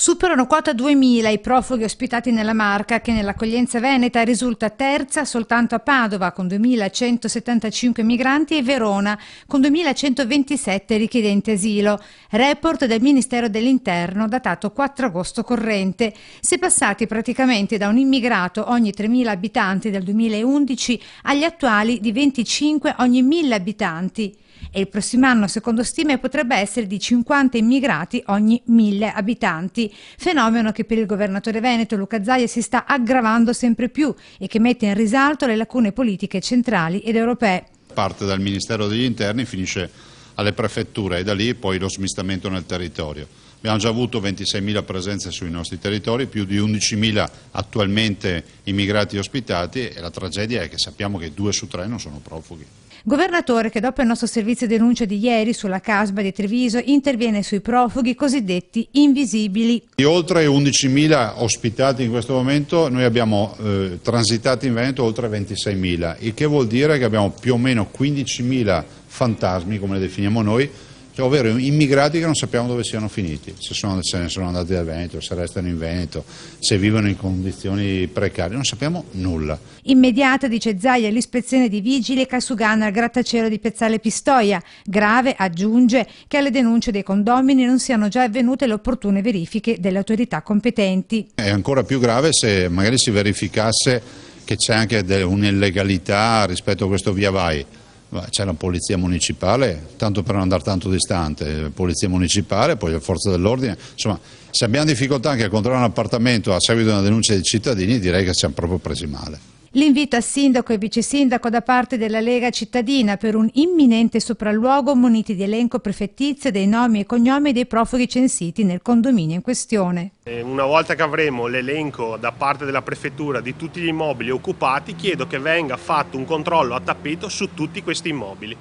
Superano quota 2000 i profughi ospitati nella Marca, che nell'accoglienza veneta risulta terza soltanto a Padova con 2175 migranti e Verona con 2127 richiedenti asilo. Report del Ministero dell'Interno datato 4 agosto corrente. Si è passati praticamente da un immigrato ogni 3000 abitanti del 2011 agli attuali di 25 ogni 1000 abitanti. E il prossimo anno, secondo stime, potrebbe essere di 50 immigrati ogni 1000 abitanti, fenomeno che per il governatore veneto Luca Zaia si sta aggravando sempre più e che mette in risalto le lacune politiche centrali ed europee. Parte dal Ministero degli Interni, finisce alle prefetture e da lì poi lo smistamento nel territorio. Abbiamo già avuto 26.000 presenze sui nostri territori, più di 11.000 attualmente immigrati ospitati, e la tragedia è che sappiamo che 2 su 3 non sono profughi. Governatore che dopo il nostro servizio denuncia di ieri sulla Casba di Treviso interviene sui profughi cosiddetti invisibili. Di oltre 11.000 ospitati in questo momento noi abbiamo transitato in Veneto oltre 26.000, il che vuol dire che abbiamo più o meno 15.000 fantasmi, come le definiamo noi, ovvero immigrati che non sappiamo dove siano finiti, se ne sono andati dal Veneto, se restano in Veneto, se vivono in condizioni precarie, non sappiamo nulla. Immediata, dice Zaia, l'ispezione di vigili e Casugana al grattacielo di Piazzale Pistoia. Grave, aggiunge, che alle denunce dei condomini non siano già avvenute le opportune verifiche delle autorità competenti. È ancora più grave se magari si verificasse che c'è anche un'illegalità rispetto a questo via vai. C'è la polizia municipale, tanto per non andare tanto distante, polizia municipale, poi le forze dell'ordine, insomma se abbiamo difficoltà anche a controllare un appartamento a seguito di una denuncia dei cittadini, direi che ci siamo proprio presi male. L'invito a sindaco e vice sindaco da parte della Lega cittadina per un imminente sopralluogo muniti di elenco prefettizio dei nomi e cognomi dei profughi censiti nel condominio in questione. Una volta che avremo l'elenco da parte della prefettura di tutti gli immobili occupati, chiedo che venga fatto un controllo a tappeto su tutti questi immobili.